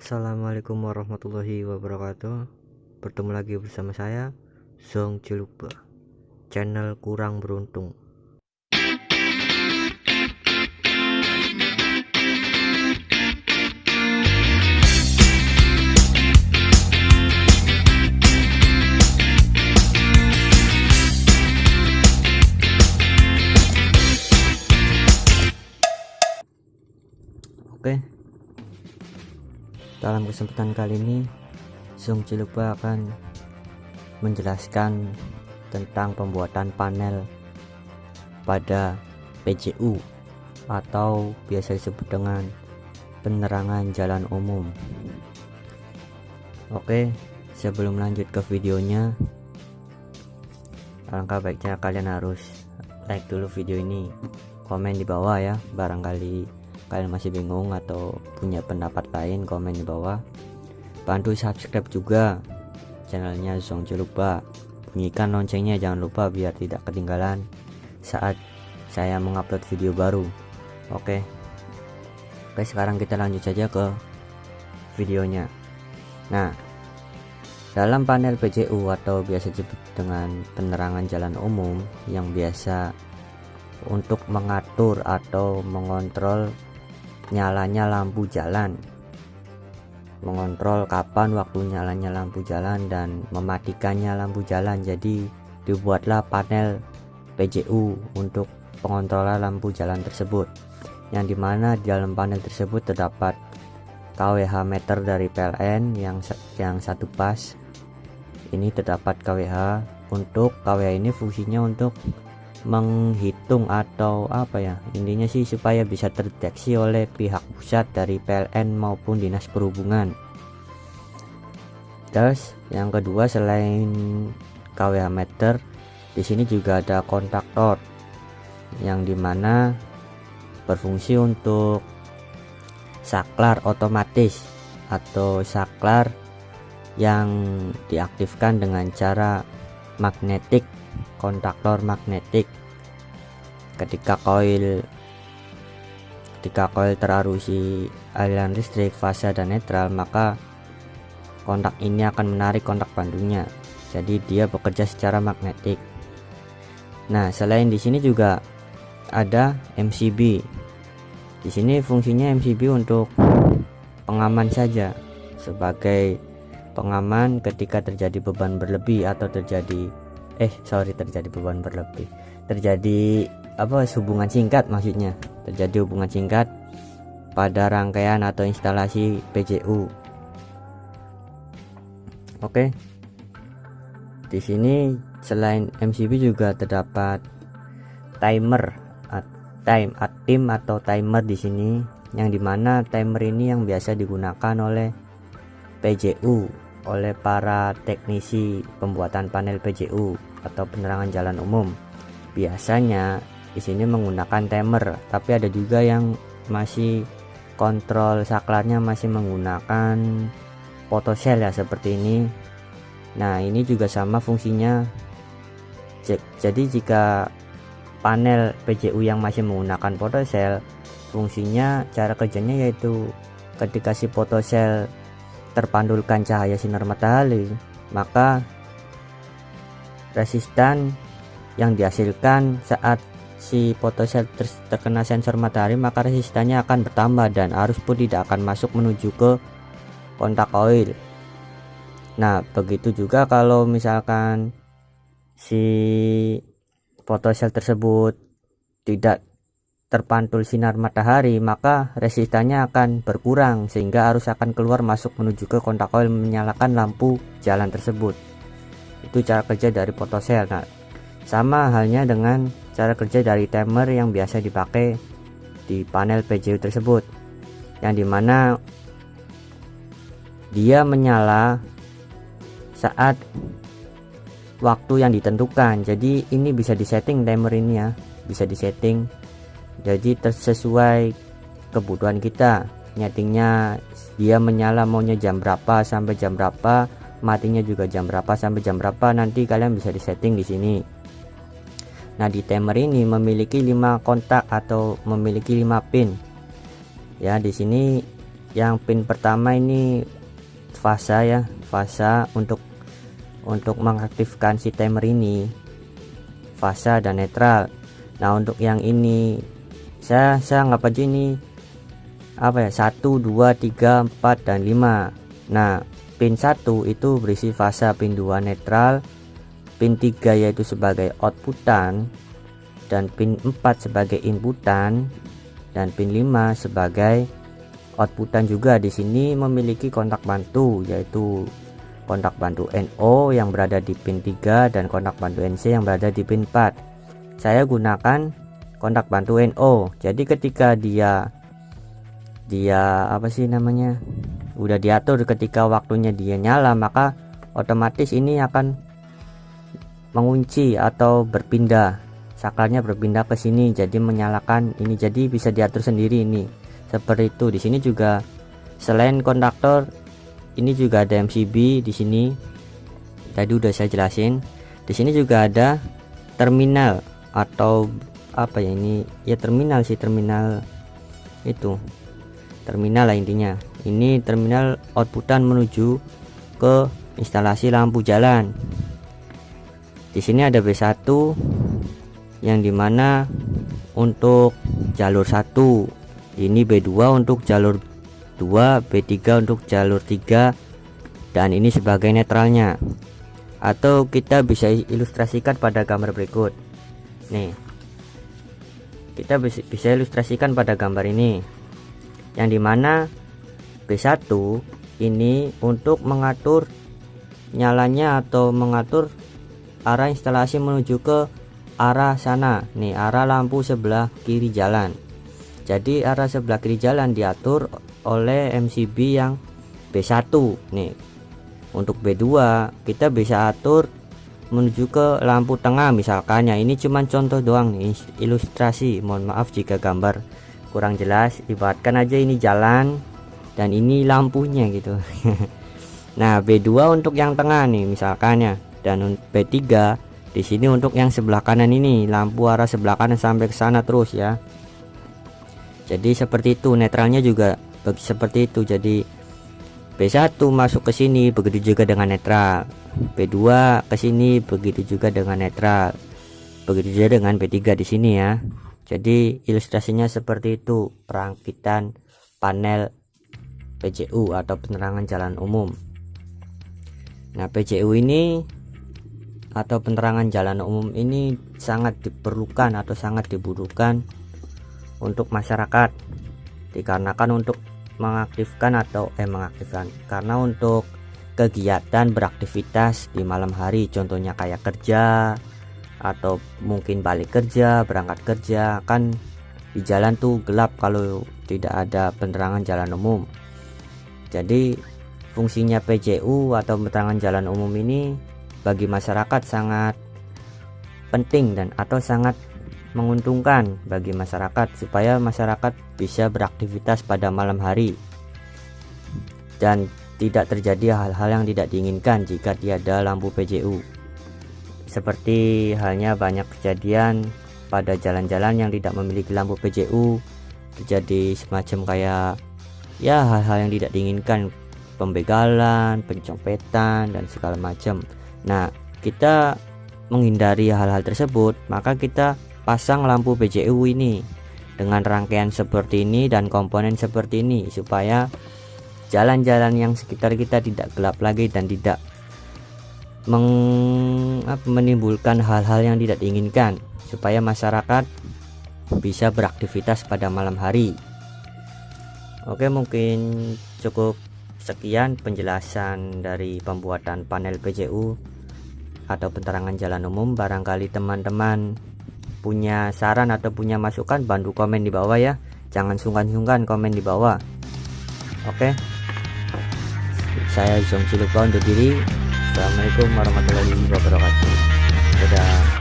Assalamualaikum warahmatullahi wabarakatuh. Bertemu lagi bersama saya Zong Ciluba, channel kurang beruntung. Oke, dalam kesempatan kali ini Zong Ciluba akan menjelaskan tentang pembuatan panel pada PJU atau biasa disebut dengan penerangan jalan umum. Oke, sebelum lanjut ke videonya, alangkah baiknya kalian harus like dulu video ini, komen di bawah ya. Barangkali kalian masih bingung atau punya pendapat lain, komen di bawah. Bantu subscribe juga channelnya Zong Ciluba, bunyikan loncengnya jangan lupa biar tidak ketinggalan saat saya mengupload video baru. Oke, sekarang kita lanjut saja ke videonya. Nah, dalam panel PJU atau biasa disebut dengan penerangan jalan umum, yang biasa untuk mengatur atau mengontrol nyalanya lampu jalan, mengontrol kapan waktu nyalanya lampu jalan dan mematikannya lampu jalan. Jadi dibuatlah panel PJU untuk pengontrolan lampu jalan tersebut, yang dimana di dalam panel tersebut terdapat kWh meter dari PLN yang satu pas. Ini terdapat kWh. Untuk kWh ini fungsinya untuk menghitung atau apa ya, intinya sih supaya bisa terdeteksi oleh pihak pusat dari PLN maupun Dinas Perhubungan. Terus yang kedua, selain kWh meter, di sini juga ada kontaktor yang dimana berfungsi untuk saklar otomatis atau saklar yang diaktifkan dengan cara magnetik, kontaktor magnetik. Ketika koil terarusi aliran listrik fase dan netral, maka kontak ini akan menarik kontak pandunya, jadi dia bekerja secara magnetik. Nah, selain di sini juga ada MCB. Di sini fungsinya MCB untuk pengaman saja, sebagai pengaman ketika terjadi beban berlebih atau terjadi hubungan singkat, maksudnya terjadi hubungan singkat pada rangkaian atau instalasi PJU. Oke, di sini selain MCB juga terdapat timer, atau timer di sini, yang dimana timer ini yang biasa digunakan oleh PJU, oleh para teknisi pembuatan panel PJU atau penerangan jalan umum. Biasanya di sini menggunakan timer, tapi ada juga yang masih kontrol saklarnya masih menggunakan photocell ya, seperti ini. Nah, ini juga sama fungsinya. Jadi jika panel PJU yang masih menggunakan photocell, fungsinya, cara kerjanya yaitu ketika si photocell terpantulkan cahaya sinar matahari, maka resistan yang dihasilkan saat si photocell terkena sensor matahari, maka resistannya akan bertambah dan arus pun tidak akan masuk menuju ke kontak koil. Nah, begitu juga kalau misalkan si photocell tersebut tidak terpantul sinar matahari, maka resistannya akan berkurang sehingga arus akan keluar masuk menuju ke kontak koil, menyalakan lampu jalan tersebut. Itu cara kerja dari photocell. Nah, sama halnya dengan cara kerja dari timer yang biasa dipakai di panel PJU tersebut, yang dimana dia menyala saat waktu yang ditentukan. Jadi ini bisa disetting, timer ini ya, bisa disetting jadi sesuai kebutuhan kita. Nyetingnya dia menyala maunya jam berapa sampai jam berapa, matinya juga jam berapa sampai jam berapa, nanti kalian bisa disetting di sini. Nah, di timer ini memiliki 5 kontak atau memiliki 5 pin. Ya, di sini yang pin pertama ini fasa ya, fasa untuk mengaktifkan si timer ini, fasa dan netral. Nah untuk yang ini saya anggap aja ini apa ya, 1 2 3 4 dan 5. Nah pin 1 itu berisi fasa, pin 2 netral, pin 3 yaitu sebagai outputan, dan pin 4 sebagai inputan, dan pin 5 sebagai outputan juga. Di sini memiliki kontak bantu, yaitu kontak bantu NO yang berada di pin 3 dan kontak bantu NC yang berada di pin 4. Saya gunakan kontak bantu NO. Jadi ketika dia apa sih namanya, udah diatur ketika waktunya dia nyala, maka otomatis ini akan mengunci atau berpindah, sakarnya berpindah ke sini, jadi menyalakan ini, jadi bisa diatur sendiri ini seperti itu. Di sini juga selain konduktor ini juga ada MCB di sini, tadi udah saya jelasin. Di sini juga ada terminal atau apa ya, ini ya terminal sih, terminal itu terminal lah intinya. Ini terminal outputan menuju ke instalasi lampu jalan. Di sini ada B1 yang dimana untuk jalur 1, ini B2 untuk jalur 2, B3 untuk jalur 3, dan ini sebagai netralnya. Atau kita bisa ilustrasikan pada gambar berikut. Nih, kita bisa ilustrasikan pada gambar ini, yang dimana B1 ini untuk mengatur nyalanya atau mengatur arah instalasi menuju ke arah sana. Nih arah lampu sebelah kiri jalan, jadi arah sebelah kiri jalan diatur oleh MCB yang B1. Nih untuk B2 kita bisa atur menuju ke lampu tengah misalkan ya. Ini cuman contoh doang nih, ilustrasi, mohon maaf jika gambar kurang jelas. Ibaratkan aja ini jalan dan ini lampunya gitu. Nah B2 untuk yang tengah nih misalkan ya, dan B3 di sini untuk yang sebelah kanan ini, lampu arah sebelah kanan sampai ke sana terus ya. Jadi seperti itu, netralnya juga seperti itu. Jadi B1 masuk ke sini, begitu juga dengan netral. B2 ke sini, begitu juga dengan netral. Begitu juga dengan B3 di sini ya. Jadi ilustrasinya seperti itu, perakitan panel PJU atau penerangan jalan umum. Nah PJU ini atau penerangan jalan umum ini sangat diperlukan atau sangat dibutuhkan untuk masyarakat, dikarenakan untuk mengaktifkan karena untuk kegiatan beraktivitas di malam hari, contohnya kayak kerja atau mungkin balik kerja, berangkat kerja, kan di jalan tuh gelap kalau tidak ada penerangan jalan umum. Jadi fungsinya PJU atau penerangan jalan umum ini bagi masyarakat sangat penting dan atau sangat menguntungkan bagi masyarakat, supaya masyarakat bisa beraktivitas pada malam hari dan tidak terjadi hal-hal yang tidak diinginkan jika tiada lampu PJU. Seperti halnya banyak kejadian pada jalan-jalan yang tidak memiliki lampu PJU, terjadi semacam kayak ya hal-hal yang tidak diinginkan, pembegalan, pencopetan dan segala macam. Nah kita menghindari hal-hal tersebut, maka kita pasang lampu PJU ini dengan rangkaian seperti ini dan komponen seperti ini, supaya jalan-jalan yang sekitar kita tidak gelap lagi dan tidak menimbulkan hal-hal yang tidak diinginkan, supaya masyarakat bisa beraktivitas pada malam hari. Oke, mungkin cukup sekian penjelasan dari pembuatan panel PJU atau penerangan jalan umum. Barangkali teman-teman punya saran atau punya masukan, bantu komen di bawah ya, jangan sungkan-sungkan komen di bawah. Oke, saya Zong Cilupa undur diri. Assalamualaikum warahmatullahi wabarakatuh. Dadah.